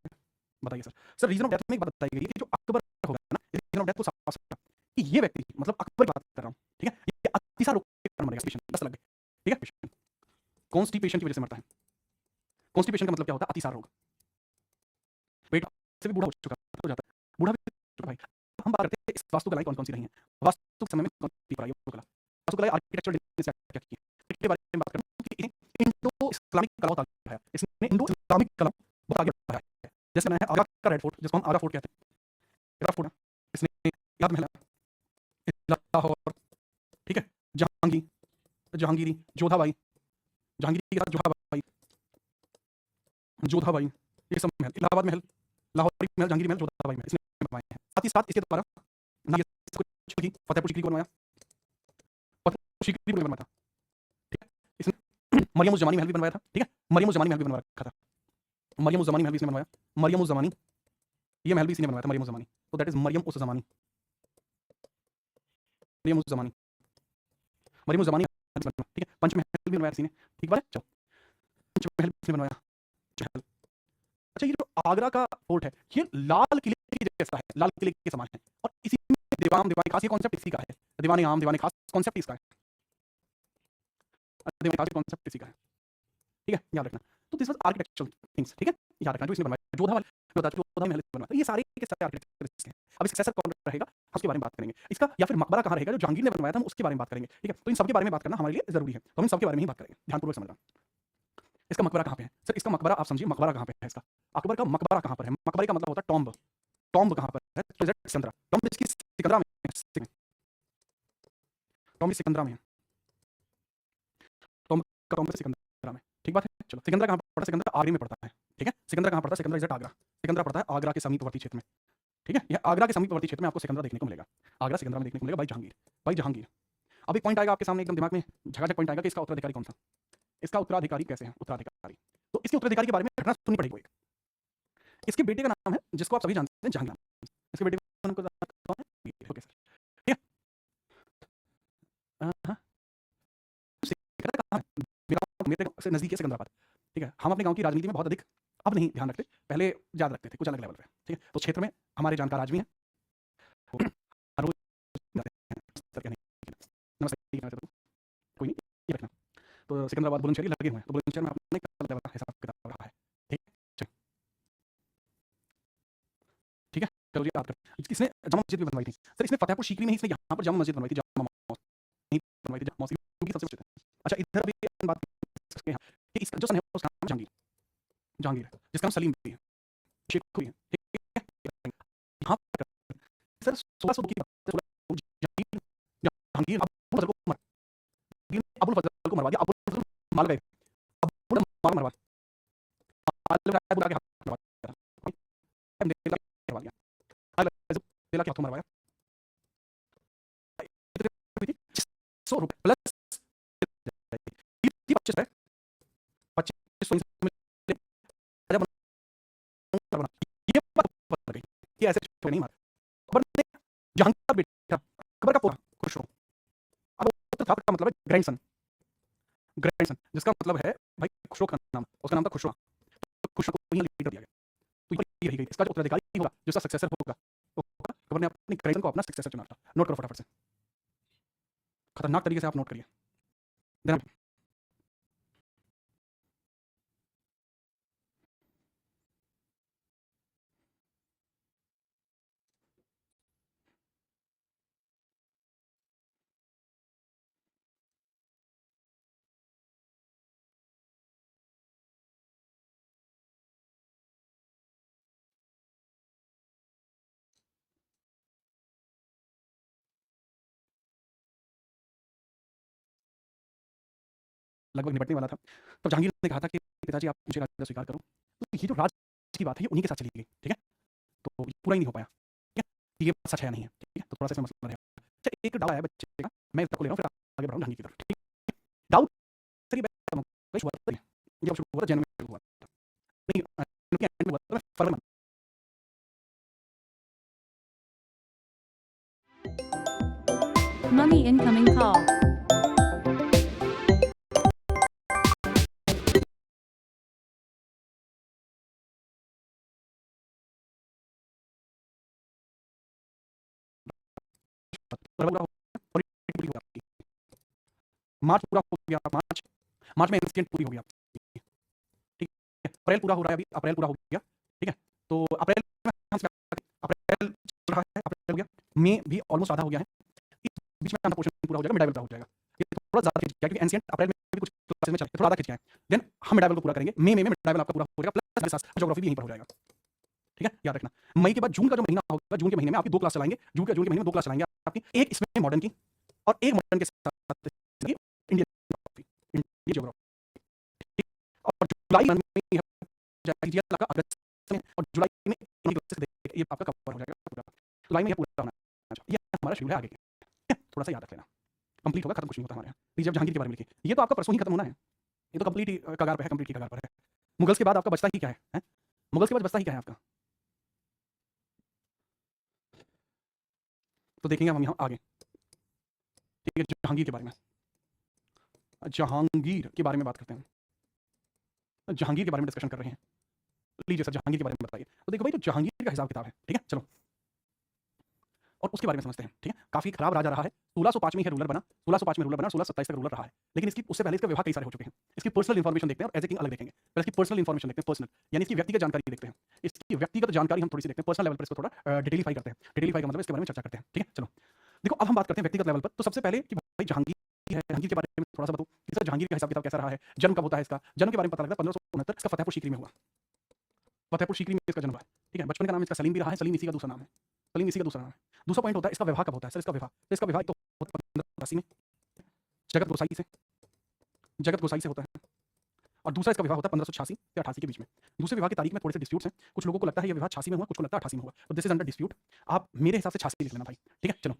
बताइए sir? Sir reason of death में एक बात बताई गई है कि जो अकबर होगा ना, रीजन ऑफ डेथ को साफ साफ कि ये व्यक्ति मतलब अकबर की बात कर रहा हूँ, ठीक है? ये अतिसार रोग के कारण मरेगा, पेशेंट 10 लग गए, ठीक है? कॉन्स्टिपेशन की वजह से मरता है। कॉन्स्टिपेशन का मतलब क्या होता है? अतिसार रोग। पेट से भी बूढ़ा हो चुका हो जाता है, बूढ़ा भी हो चुका भाई। अब हम बात करते हैं इस वास्तुकलाएं कौन कौन सी रही हैं, वास्तु के समय में कौन सी पढ़ाई वास्तुकला, वास्तुकला आर्किटेक्चर डिजाइन क्या की है, इसके बारे में बात करूं कि इन्हें इंडो इस्लामिक कला बहुत आगे बढ़ाया, इसने इंडो इस्लामिक कला बहुत आगे बढ़ाया है। जैसे मैं आगरा का रेड फोर्ट, जिसको हम आगरा फोर्ट कहते हैं, आगरा फोर्ट इसने याद महल, लाहौर, ठीक है? जहांगीरी जोधाबाई, जहांगीरी के साथ जोधाबाई, ये सब महल, इलाहाबाद महल, लाहौरी महल, जहांगीरी महल, जोधाबाई महल इसने बनवाए हैं। साथ ही साथ इसके द्वारा ना ये कुछ की फतेहपुर सीकरी को बनवाया, फतेहपुर सीकरी को बनवाया था, ठीक है? इसने मरियम उज़ ज़मानी महल भी बनवाया था, ठीक है? मरियम उज़ ज़मानी महल भी बनवा रखा था, मरियम उज़ ज़मानी महल भी इसने बनवाया, मरियम उज़ ज़मानी, ये महल भी इसने बनवाया था, मरियम उज़ ज़मानी। तो दैट इज मरियम उज़ ज़मानी, मरियम उज़ ज़मानी, मरियम उज़ ज़मानी, ठीक है? पंचमहल भी बनवाया इसी ने, ठीक बात है? चलो, पंचमहल भी इसने बनवाया, चहल। अच्छा, ये जो आगरा का फोर्ट है, ये लाल किले के जैसा है, लाल किले के समान है, और इसी में दीवानी खास, ये कॉन्सेप्ट इसी का है। दीवाने आम, दीवाने खास कॉन्सेप्ट इसका है, दीवाने खास कॉन्सेप्ट इसी का है, ठीक है? याद रखना। तो दिस वाज आर्किटेक्चरल थिंग्स, ठीक है? याद रखना जो इसने बनवाया, जोधा महल बनवाया, ये सारे के सारे आर्किटेक्चर हैं। अब सक्सेसर कौन रहेगा, हम उसके बारे में बात करेंगे। इसका या फिर मकबरा कहाँ रहेगा जो जहांगीर ने बनवाया था, हम उसके बारे में बात करेंगे, ठीक है? तो इन सबके बारे में बात करना हमारे लिए जरूरी है, तो हम इन सबके बारे में ही बात करेंगे, ध्यानपूर्वक समझना। इसका मकबरा कहाँ पे है? सर इसका मकबरा आप समझिए, मकबरा कहाँ पे है इसका? अकबर का मकबरा कहाँ पर है? मकबरे का मतलब होता है टॉम्ब। टॉम्ब कहाँ पर है? सिकंदरा। टॉम्ब इसकी सिकंदरा में है, टॉम्ब सिकंदरा में है, टॉम्ब का टॉम्ब सिकंदरा में, ठीक बात है? चलो, सिकंदरा कहाँ पड़ता है? सिकंदरा आगरा में पड़ता है, ठीक है? सिकंदरा कहाँ पड़ता है? सिकंदरा इज़ आगरा। सिकंदरा पड़ता है आगरा के समीपवर्ती क्षेत्र में, ठीक है? यह आगरा के समीपवर्ती क्षेत्र में आपको सिकंदरा देखने को मिलेगा, आगरा सिकंदरा में देखने को मिलेगा, बाई जहांगीर, बाई जहांगीर। अब एक पॉइंट आएगा आपके सामने एकदम दिमाग में झकाझक पॉइंट आएगा कि इसका उत्तराधिकारी कौन था? इसका उत्तराधिकारी कैसे है? उत्तराधिकारी, तो इसके उत्तराधिकारी के बारे में घटना सुननी पड़ेगी। एक इसके बेटे का नाम है जिसको आप सभी जानते हैं, जहांगीर। इसके बेटे का नाम कौन है? ओके सर, ठीक है? हाँ, सिकंदरा कहाँ है? मेरा गाँव मेरे गाँव से नजदीक है सिकंदराबाद, ठीक है? हम अपने गाँव की राजनीति में बहुत अधिक अब नहीं ध्यान रखते, पहले याद रखते थे कुछ अलग लेवल पे, ठीक है? तो क्षेत्र में हमारे जानकार आज भी हैं, हर रोज जाते हैं, सर क्या नहीं, नमस्ते, कोई नहीं, ये रखना। तो सिकंदराबाद बुलंदशहर लगे हुए हैं, तो बुलंदशहर में आपने अलग लेवल का हिसाब किताब रखा है, ठीक है? चलिए, ठीक है? चलो जी, याद करें। इसने जामा मस्जिद भी बनवाई थी। सर इसने फतेहपुर सीकरी में ही इसने यहाँ पर जामा मस्जिद बनवाई थी, जामा मस्जिद नहीं बनवाई थी, जामा मस्जिद क्योंकि सबसे मस्जिद है। अच्छा, इधर अभी अपन बात कर सकते हैं कि इसका जो सन है उसका नाम जहांगीर, जहांगीर है, जिसका नाम सलीम भी है, शेख भी है, ठीक है? यहाँ पर सर 1602 की बात है, 1602 जहांगीर जहांगीर अबुल फजल को मरवा दिया, अबुल फजल को मरवा दिया, अबुल फजल माल गए, अबुल माल मरवा दिया, बुला के हाथ मरवा दिया, मंदेला के मरवा दिया, मंदेला के हाथों मरवाया, 100 रुपए प्लस 25 है, 25 राजा बना, ये बात बन गई, ये ऐसे छोड़ नहीं मारा। अकबर ने जहांगीर का बेटा, अकबर का पोता खुसरो, अब पुत्र था का मतलब है ग्रैंडसन, ग्रैंडसन जिसका मतलब है भाई खुसरो का नाम, उसका नाम था खुसरो, तो खुसरो को ही लीडर दिया गया, तो ये रही गई, इसका जो उत्तराधिकारी होगा, जिसका सक्सेसर होगा, तो अकबर ने अपने ग्रैंडसन को अपना सक्सेसर चुना था। नोट करो फटाफट से, खतरनाक तरीके से आप नोट करिए। देना लगभग निपटने वाला था, तब जहांगीर ने कहा था कि पिताजी आप मुझे राजा स्वीकार करो, तो ये जो राज की बात है ये उन्हीं के साथ चली गई, ठीक है, तो ये पूरा ही नहीं हो पाया, ठीक है, ये बात सच है या नहीं है, ठीक है, तो थोड़ा सा इसमें मसला रहेगा। अच्छा, एक डाउट है बच्चे का, मैं इसको ले रहा हूँ, फिर आगे बढ़ रहा हूँ जहांगीर की तरफ, ठीक है, डाउट सर ये शुरुआत है, जब शुरू हुआ था जैन में शुरू हुआ था, नहीं उनके एंड में हुआ था फरवरी में। Money incoming call. मार्च पूरा हो गया, मार्च मार्च में इंसिडेंट पूरी हो गया, ठीक है, अप्रैल पूरा हो रहा है, अभी अप्रैल पूरा हो गया, ठीक है, तो अप्रैल में अप्रैल चल रहा है, अप्रैल हो गया, मई भी ऑलमोस्ट आधा हो गया है, इस बीच में पोर्शन पूरा हो जाएगा, मिडाइवल का हो जाएगा, ये थोड़ा ज़्यादा खिंच गया क्योंकि एंशिएंट अप्रैल में भी कुछ क्लासेस में चला, थोड़ा ज़्यादा खिंच गया है, देन हम मिडाइवल को पूरा करेंगे, मई में मिडाइवल आपका पूरा हो जाएगा, प्लस ज्योग्राफी भी यहीं पर हो जाएगा, ठीक है, याद रखना। मई के बाद जून का जो महीना होगा, जून के महीने में आपकी 2 क्लास चलाएंगे, जून के महीने में 2 क्लास चलाएंगे आपकी, एक इसमें मॉडर्न की और एक मॉडर्न के साथ इंडियन ज्योग्राफी, और जुलाई में जाएगी आपका अगस्त में, और जुलाई में ये आपका कवर हो जाएगा पूरा, जुलाई में ये पूरा होना चाहिए, ये हमारा शेड्यूल है आगे, ठीक है, थोड़ा सा याद रख लेना, कंप्लीट होगा, खत्म कुछ नहीं होता हमारे यहाँ। जब जहांगीर के बारे में लिखिए, ये तो आपका परसों ही खत्म होना है, ये तो कंप्लीट कगार पे है, कंप्लीट की कगार पर है। मुगल्स के बाद आपका बचता ही क्या है? मुगल्स के बाद बचता ही क्या है आपका? तो देखेंगे हम यहाँ आगे, ठीक है, जहांगीर के बारे में, जहांगीर के बारे में बात करते हैं, जहांगीर के बारे में डिस्कशन कर रहे हैं। लीजिए सर, जहांगीर के बारे में बताइए। तो देखो भाई, तो जहांगीर का हिसाब किताब है, ठीक है, चलो और उसके बारे में समझते हैं, ठीक है। काफी खराब राजा रहा है, 1605 में रूलर बना, 1605 में रूलर बना, 1627 तक रूलर रहा है, लेकिन इसकी उससे पहले इसका विवाह कई सारे हो चुके हैं। इसकी पर्सनल इन्फॉर्मेशन देखते हैं और एज ए किंग अलग देखेंगे, पहले इसकी पर्सनल इन्फॉर्मेशन देखते हैं, पर्सनल यानी इसकी व्यक्तिगत जानकारी देखते हैं, इसकी व्यक्तिगत जानकारी हम थोड़ी सी देखते हैं, पर्सनल लेवल पर इसको थोड़ा डिटेलिफाई करते हैं, डिटेलिफाई का मतलब इसके बारे में चर्चा करते हैं, ठीक है। चलो देखो, अब हम बात करते हैं व्यक्तिगत लेवल पर, तो सबसे पहले कि भाई जहांगीर है, जहांगीर के बारे में थोड़ा सा बताओ कि सर जहांगीर का हिसाब किताब कैसा रहा है, जन्म कब होता है इसका, जन्म के बारे में पता लगता है 1569, इसका फतेहपुर सीकरी में हुआ, फतेहपुर सीकरी में इसका जन्म हुआ, ठीक है। बचपन का नाम इसका सलीम भी रहा है, सलीम इसी का दूसरा नाम है, सलीम इसी का दूसरा नाम है। दूसरा पॉइंट होता है इसका विवाह कब होता है, सर इसका विवाह, तो इसका विवाह तो 1580 में जगत गोसाई से, जगत गोसाई से होता है, और दूसरा इसका विवाह होता है 1586 से 88 के बीच में। दूसरे विवाह की तारीख में थोड़े से डिस्प्यूट्स हैं, कुछ लोगों को लगता है ये विवाह 86 में हुआ, कुछ को लगता है 88 में हुआ, तो दिस इज अंडर डिस्प्यूट, आप मेरे हिसाब से 86 लिख लेना भाई, ठीक है। चलो,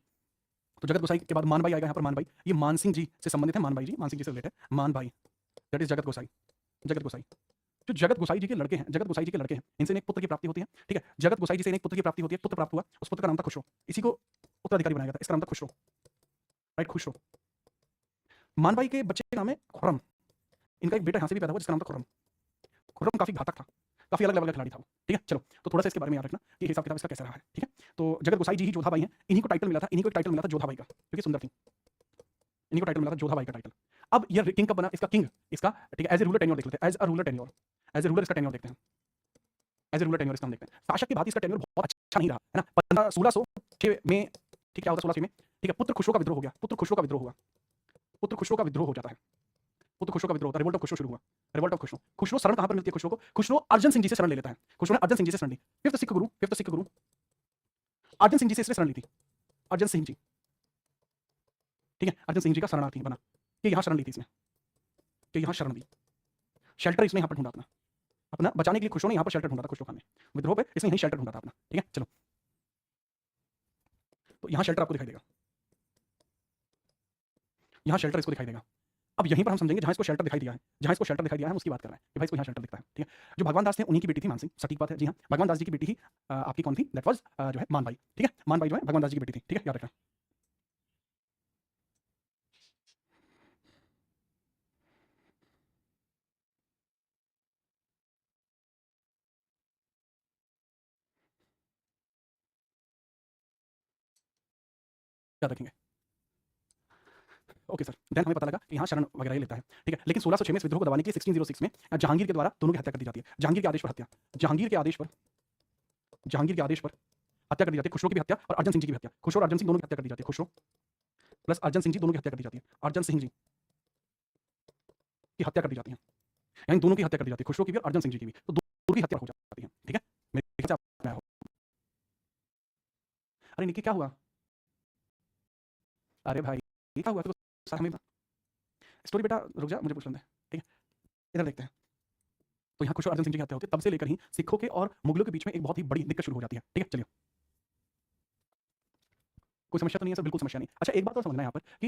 तो जगत गोसाई के बाद मान भाई आएगा यहाँ पर, मान भाई ये मान सिंह जी से संबंधित है, मान भाई जी, मान सिंह जी से रिलेटेड है, मान भाई दैट इज जगत गोसाई, जगत गोसाई जो जगत गोसाई जी के लड़के हैं, जगत गोसाई जी के लड़के हैं, इनसे एक पुत्र की प्राप्ति होती है, ठीक है। जगत गोसाई जी से एक पुत्र की प्राप्ति होती है, पुत्र प्राप्त हुआ, उस पुत्र का नाम था खुसरो, इसी को उत्तराधिकारी बनाया गया था, इसका नाम था खुसरो, राइट, खुसरो। मान भाई के बच्चे का नाम है खुर्रम, इनका एक बेटा यहाँ से भी पैदा हुआ जिसका नाम था खुर्रम। खुर्रम काफी घातक था, काफी अलग लेवल का खिलाड़ी था वो, ठीक है। चलो, तो थोड़ा सा इसके बारे में याद रखना कि हिसाब किताब इसका कैसा रहा है, ठीक है। तो जगत गोसाई जी ही जोधा भाई हैं, इन्हीं को टाइटल मिला था, इन्हीं को एक टाइटल मिला था जोधा भाई का, क्योंकि सुंदर थी, इन्हीं को टाइटल मिला था जोधा भाई का टाइटल। अब ये किंग कब बना, इसका किंग, इसका ठीक है, एज ए रूलर टेन्योर देख लेते हैं, as a ruler tenure, as a ruler इसका टेन्योर देखते हैं, एज ए रूलर टेन्योर इसका हम देखते हैं। शासक के बाद इसका टेन्योर बहुत अच्छा नहीं रहा, है ना। 1606 में, ठीक, क्या होता है 1606 में, ठीक है, पुत्र खुसरो का विद्रोह हो गया, पुत्र खुसरो का विद्रोह हुआ, पुत्र खुसरो का विद्रोह हो जाता है, पुत्र खुसरो का विद्रोह होता है, रिवोल्ट ऑफ खुसरो शुरू हुआ, रिवोल्ट ऑफ खुसरो। खुसरो शरण कहां पर मिलती है खुसरो को, खुसरो अर्जन सिंह जी से शरण ले लेता है, खुसरो ने अर्जन सिंह जी से शरण ली, फिफ्थ सिख गुरु अर्जन सिंह जी से इसने शरण ली थी, अर्जन सिंह जी, ठीक है, अर्जन सिंह जी का शरणार्थी बना कि यहाँ शरण ली थी इसने, कि यहाँ शरण ली, शेल्टर इसने यहाँ पर ढूंढा अपना, अपना बचाने के लिए खुशरो ने यहाँ पर शेल्टर ढूंढा था, खुशरो खान ने विद्रोह पे इसने यहीं शेल्टर ढूंढा था अपना। ठीक है, चलो तो यहाँ शेल्टर आपको दिखाई देगा, यहाँ शेल्टर इसको दिखाई देगा। अब यहीं पर हम समझेंगे जहाँ इसको शेल्टर दिखाई दिया है, जहाँ इसको शेल्टर दिखाई दिया है हम उसकी बात कर रहे हैं कि भाई इसको यहाँ शेल्टर दिखता है। ठीक है, जो भगवान दास थे उन्हीं की बेटी थी मानसिंह, सटीक बात है। जी हाँ, भगवान दास जी की बेटी ही आपकी कौन थी, दैट वाज जो है मानबाई। ठीक है, मानबाई जो है भगवान दास जी की बेटी थी। ठीक है, याद रखना। याद रखेंगे। ओके सर, देन हमें पता लगा कि यहाँ शरण वगैरह ही लेता है। ठीक है, लेकिन 1606 में इस विद्रोह को दबाने के लिए 1606 में जहांगीर के द्वारा दोनों की हत्या कर दी जाती है। जहांगीर के आदेश पर हत्या, जहांगीर के आदेश पर, जहांगीर के आदेश पर हत्या कर दी जाती है। खुसरो की भी हत्या और अर्जन सिंह जी की भी हत्या, खुसरो और अर्जन सिंह दोनों की हत्या कर दी जाती है। खुसरो प्लस अर्जन सिंह जी दोनों की हत्या कर दी जाती है। अर्जन सिंह जी की हत्या कर दी जाती है, यानी दोनों की हत्या कर दी जाती है, खुसरो की भी और अर्जन सिंह जी की भी, तो दोनों की हत्या हो जाती है। ठीक है, मेरे ख्याल से आप में आया हो। अरे निकी क्या हुआ? अरे भाई ये क्या हुआ? तो साथ में स्टोरी बेटा रुक जा, मुझे पूछ लेते हैं। ठीक है, इधर देखते हैं। तो यहाँ खुसरो अर्जन सिंह जी की हत्या होती है, तब से लेकर ही सिखों के और मुगलों के बीच में एक बहुत ही बड़ी दिक्कत शुरू हो जाती है। ठीक है, चलिए कोई समस्या तो नहीं है सर? बिल्कुल समस्या नहीं। अच्छा एक बात और समझना है यहाँ पर कि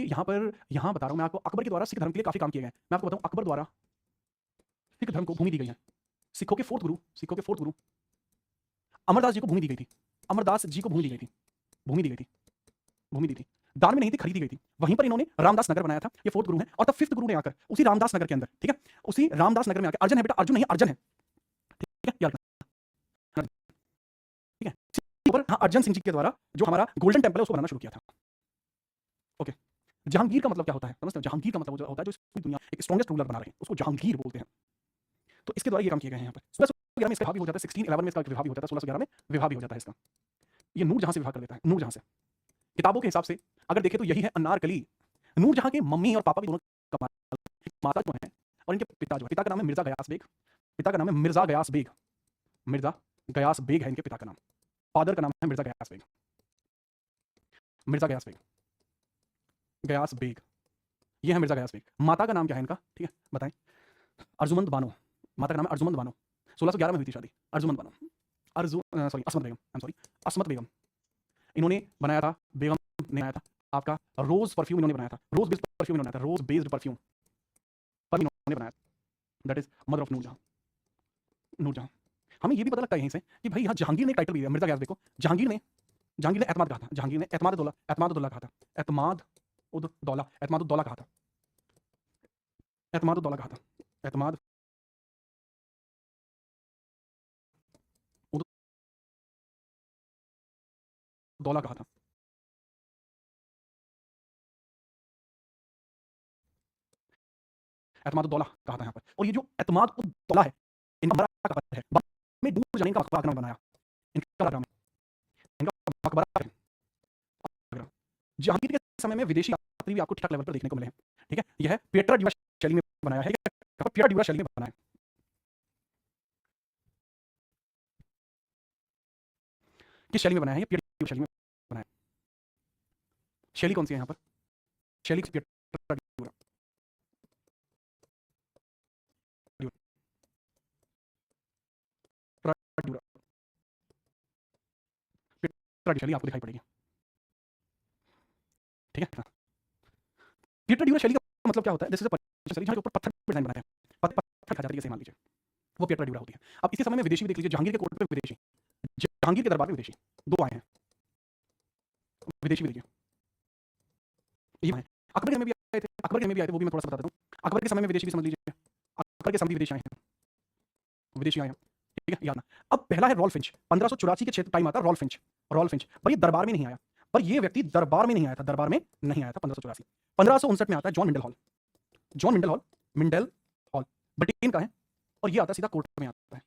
यहाँ बता रहा हूँ मैं आपको, अकबर के द्वारा सिख धर्म के लिए काफी काम किए गए हैं। मैं आपको बताऊँ अकबर द्वारा सिख धर्म को भूमि दी गई है। सिखों के फोर्थ गुरु अमरदास जी को भूमि दी गई थी। अमरदास जी को भूमि दी गई थी, भूमि दी गई थी, भूमि दी थी, दान में नहीं थी, खरीदी गई थी। वहीं पर इन्होंने रामदास नगर बनाया था, ये फोर्थ गुरु है। और तब फिफ्थ गुरु ने आकर उसी रामदास नगर के अंदर, ठीक है, उसी रामदास नगर में आकर, अर्जुन है बेटा, अर्जुन नहीं अर्जन है, ठीक है याद रखना। ठीक है, ऊपर हाँ अर्जन सिंह जी के द्वारा जो हमारा गोल्डन टेंपल है उसको बनाना शुरू किया था। ओके, जहांगीर का मतलब क्या होता है समझते हो? जहांगीर का मतलब जो होता है जो पूरी दुनिया एक स्ट्रॉन्गेस्ट रूलर बना रहे हैं उसको जहांगीर बोलते हैं। तो इसके द्वारा ये काम किए गए हैं यहाँ पर। 1611 में इसका विवाह भी हो जाता है, 1611 में इसका विवाह भी हो जाता है, 1611 में विवाह भी हो जाता है इसका। ये नूरजहां से विवाह कर लेता है, नूरजहां से। किताबों के हिसाब से अगर देखें तो यही है अनारकली। नूरजहां के मम्मी और पापा भी दोनों कमाल, माता जो है और इनके पिता जो है, पिता का नाम है मिर्जा गयास बेग, पिता का नाम है मिर्जा गयास बेग, मिर्जा गयास बेग है इनके पिता का नाम, फादर का नाम है मिर्जा गयास बेग, मिर्जा गयास बेग, गयास बेग, ये है मिर्जा गयास बेग। माता का नाम क्या है इनका, ठीक है बताएं? अर्जुमंद बानो, माता का नाम है अर्जुमंद बानो। 1611 में हुई थी शादी, अर्जुमंद बानो, सॉरी असमत बेगम, आई एम सॉरी, असमत बेगम। इन्होंने बनाया था, बेगम ने बनाया था आपका रोज परफ्यूम, इन्होंने बनाया था रोज बेस्ड परफ्यूम, इन्होंने बनाया था रोज बेस्ड परफ्यूम पर इन्होंने बनाया, that is mother of Noorjahan, Noorjahan. हमें ये भी पता लगता है यहीं से कि भाई यहाँ जहांगीर ने टाइटल भी दिया मिर्जा गयास बेग को। जहांगीर ने एतमाद कहा था, जहांगीर ने एतमाद उद्दौला, एतमाद उद्दौला कहा था, एतमाद उद्दौला, एतमाद उद्दौला कहा था, एतमाद उद्दौला कहा था, एतमाद उद्दौला कहा था। एतमाद उद्दौला कहा था यहाँ पर। और ये जो एतमाद उद्दौला है इनका मकबरा का पद है, बाद में दूर जाने का मकबरा बनाया इनका आगरा में, इनका मकबरा है आगरा। जहांगीर के समय में विदेशी यात्री भी आपको ठीक ठाक लेवल पर देखने को मिले हैं। ठीक है, यह पियट्रा ड्यूरा शैली में बनाया है, पियट्रा ड्यूरा शैली में बनाया है। किस शैली में बनाया है? ये पियट्रा ड्यूरा शैली में बनाया है। शैली कौन सी है यहाँ पर? शैली पियट्रा ड्यूरा, ड्यूरा, पियट्रा ड्यूरा शैली आपको दिखाई पड़ेगी। ठीक है, पियट्रा ड्यूरा शैली का मतलब क्या होता है? जैसे शैली जहाँ के ऊपर पत्थर डिजाइन बनाया है, पत्थर खा जाती है, जैसे मान लीजिए वो पियट्रा ड्यूरा होती है। अब इसके समय में विदेशी भी देख लीजिए, जहांगीर के कोर्ट में विदेशी, जहांगीर के दरबार में विदेशी, दो आए हैं विदेशी भी देखिए, ये है। अकबर के समय भी आए थे, अकबर के समय भी आए थे, वो भी मैं थोड़ा सा बता देता हूँ। अकबर के समय में विदेशी भी समझ लीजिए, अकबर के समय भी विदेशी आए हैं, विदेशी आए हैं। ठीक है, याद ना। अब पहला है रॉल्फ फिंच, 1584 के क्षेत्र टाइम आता है रॉल्फ फिंच, रॉल्फ फिंच, पर ये दरबार में नहीं आया, पर ये व्यक्ति दरबार में नहीं आया था, दरबार में नहीं आया था 1584। 1559 में आता है John Mendel hall, John Mendel hall, Mendel hall Britain का है, और ये आता है सीधा कोर्ट में आता है।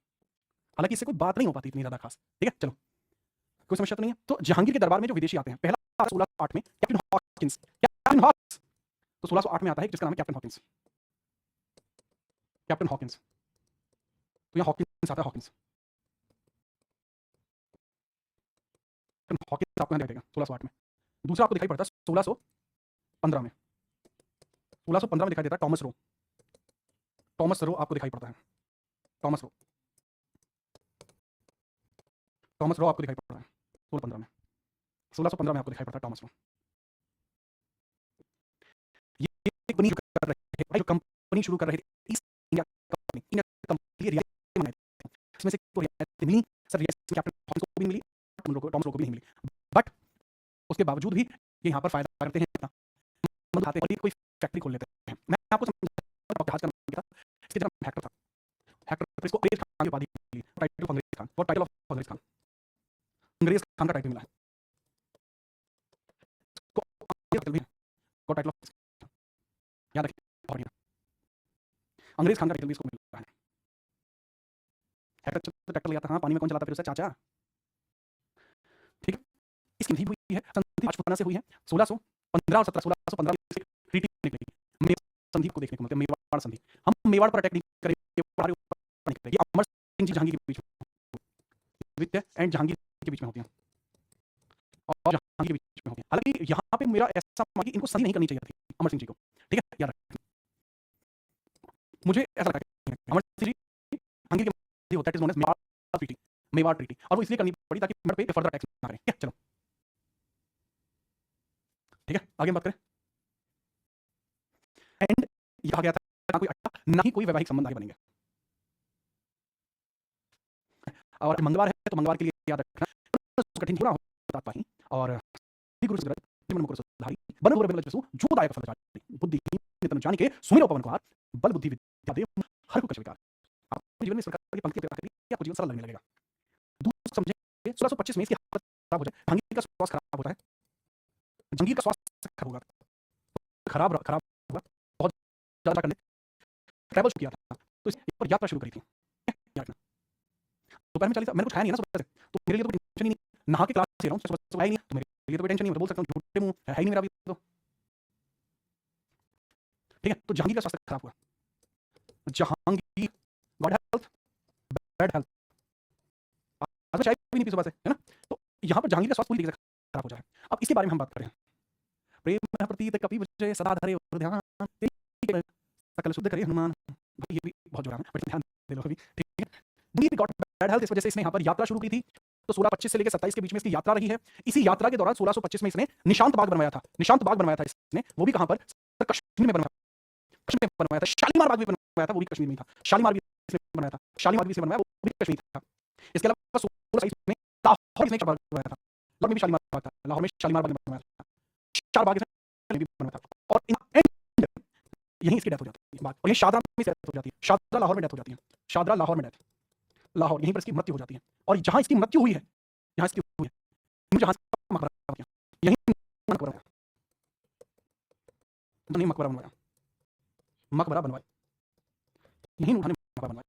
हालांकि इससे कोई बात नहीं हो पाती इतनी ज्यादा खास। ठीक है, चलो कोई समस्या तो नहीं है। तो जहांगीर के दरबार में जो विदेशी आते हैं, पहला 1608 में कैप्टन हॉकिंस, कैप्टन हॉकिंस, तो 1608 में आता है जिसका नाम है कैप्टन हॉकिंस, कैप्टन हॉकिंस। तो यहाँ हॉकिंस आता है, हॉकिंस, कैप्टन हॉकिंस आपको यहाँ दिखाई देगा 1608 में। दूसरा आपको दिखाई पड़ता है 1600, 1615 में, 1615 में दिखाई देता है टॉमस रो। टॉमस रो आपको दिखाई पड़ता है, टॉमस रो, टॉमस रो आपको दिखाई पड़ता है 1615 में, 1615 में आपको दिखाई पड़ता है टॉमस रो। ये कंपनी जो कर रहे थे, जो कंपनी शुरू कर रहे थे, east India company, India company रियायतें मंगाई थी। इसमें से तो रियायतें मिली सर, रियायतें कैप्टन हॉकिंस को भी मिली, टॉमस रो को भी नहीं मिली, बट उसके बावजूद भी ये यहाँ पर फायदा करते हैं इतना, मतलब आते हैं कोई फैक्ट्री खोल लेते हैं। मैं आपको समझाता हूँ, जहाज का नाम क्या था, इसके जगह हैक्टर था, हैक्टर, इसको अंग्रेज खान की उपाधि मिली, टाइटल ऑफ अंग्रेज खान, वो टाइटल ऑफ अंग्रेज खान, अंग्रेज खान का टाइटल मिला है, इसको टाइटल भी, को टाइटल ऑफ, याद रखिए, बढ़िया, अंग्रेज खान का टाइटल भी इसको मिला है। हैक्टर ट्रैक्टर ले आता, हाँ, पानी में कौन चलाता फिर उसे, चाचा, ठीक है। इसकी संधि हुई है, संधि राजपूताना से हुई है 1615 और 1615 की ट्रीटी निकलेगी, मेवाड़ संधि को देखने को मिलता है, मेवाड़ संधि। हम मेवाड़ पर अटैक नहीं करेंगे, मेवाड़ ऊपर नहीं करेंगे, ये अमर सिंह जी जहांगीर के बीच में, वित्त एंड जहांगीर के बीच में होती है, और जहांगीर के बीच में होती है। हालांकि यहाँ पे मेरा ऐसा मानना है कि इनको संधि नहीं करनी चाहिए थी अमर सिंह जी को, ठीक है, याद रखना। मुझे ऐसा लगा कि अमर सिंह जी जहांगीर के मध्य होता है, it is known as Mewar treaty, Mewar treaty, और वो इसलिए करनी पड़ी ताकि मेवाड़ पे फर्दर अटैक्स ना करें। चलो ठीक है, आगे बात करें। एंड ये कहा गया था ना कोई अड्डा, ना ही कोई वैवाहिक संबंध आगे बनेंगे। और मंगलवार है तो मंगलवार के लिए याद रखना, कठिन थोड़ा होता पाही, और गुरु सुग्रत निमन मुकुर सुधारी बन गुरु बिमल जसु जो दायक फल जानी बुद्धिहीन नितन जान के सुमिरो पवन कुहार बल बुद्धि विद्या देव हर को कछ विकार। आपके जीवन में इस प्रकार की पंक्ति प्रकार करिए, आपको जीवन सरल लगने लगेगा। दूसरा समझे 1625 में इसकी हालत खराब हो जाए, जहांगीर का स्वास्थ्य खराब होता है, जहांगीर का स्वास्थ्य खराब होगा, खराब खराब होगा, बहुत ज्यादा करने ट्रैवल किया था, तो इस पर यात्रा शुरू करी थी। दोपहर में 40, मैंने कुछ खाया नहीं है ना सुबह से, तो मेरे लिए तो कोई टेंशन ही नहीं, नहा के क्लास ले रहा हूँ, सुबह आया ही नहीं, तो मेरे लिए तो कोई टेंशन नहीं, मैं बोल सकता हूँ झूठे मुंह है ही नहीं मेरा अभी तो, ठीक है। तो जहांगीर का स्वास्थ्य खराब हुआ, Jahangir God health bad health, आज मैं चाय भी नहीं पी सुबह से, है ना, तो यहाँ पर जहांगीर का स्वास्थ्य पूरी तरीके से खराब हो जाए। अब इसके बारे में हम बात करें, प्रेम प्रतीत कपि विजय सदा धरे ध्यान सकल शुद्ध करे हनुमान, ये भी बहुत जोड़ा है, बट ध्यान दे लो अभी, ठीक है। जहांगीर गॉट बैड हेल्थ, इस वजह से इसने यहाँ पर यात्रा शुरू की थी, तो 1625 से लेकर 27 के बीच में इसकी यात्रा रही है। इसी यात्रा के दौरान 1625 में इसने निशांत बाग बनवाया था, निशांत बाग बनवाया था इसने, वो भी कहां पर, कश्मीर में बनवाया, कश्मीर में बनवाया था। शालीमार बाग भी बनवाया था, वो भी कश्मीर में था, शालीमार भी इसने बनवाया था, शालीमार भी इसने बनवाया, वो भी कश्मीर था। इसके अलावा 1627 में लाहौर में बाग बनवाया था, लाहौर में भी शालीमार बाग था, लाहौर में शालीमार बाग बनवाया था, 4 बाग इसने भी बनवाया था, और इन एंड यहीं इसकी डेथ हो जाती है, और यहीं शादरा में डेथ हो जाती है, शादरा लाहौर में डेथ हो जाती है, शादरा लाहौर में डेथ, लाहौर यहीं पर इसकी मृत्यु हो जाती है। और जहां इसकी मृत्यु हुई है, जहां इसकी हुई है, जहां मकबरा हो गया, यहीं मकबरा बनवाया, नहीं मकबरा बनवाया, मकबरा बनवाया, यहीं उन्होंने मकबरा बनवाया,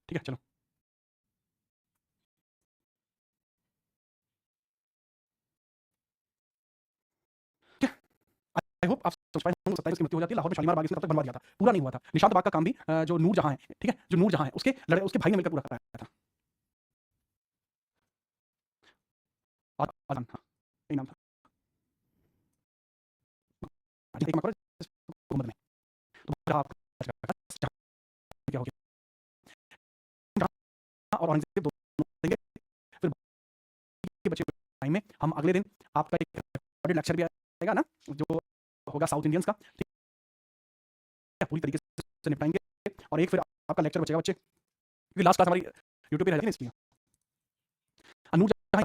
ठीक है। चलो आई होप आप समझ पाए होंगे। 27 की मृत्यु हो जाती है, लाहौर में शालीमार बाग इसने तब तक बनवा दिया था, पूरा नहीं हुआ था। निशांत बाग का काम भी जो नूर जहां है, ठीक है, जो नूर जहां है उसके भाई ने मिलकर पूरा कराया था। और हाँ, यही नाम था, एक मकबरा हुकूमत में, तो आप क्या हो गया, और औरंगजेब दोनों देंगे, फिर के बचे टाइम में हम अगले दिन आपका एक रिकॉर्डेड लेक्चर भी आएगा ना, जो होगा साउथ इंडियंस का, ठीक है, पूरी तरीके से निपटाएंगे। और एक फिर आपका लेक्चर बचेगा बच्चे, क्योंकि लास्ट क्लास हमारी यूट्यूब पे रहती है ना, इसलिए अनूर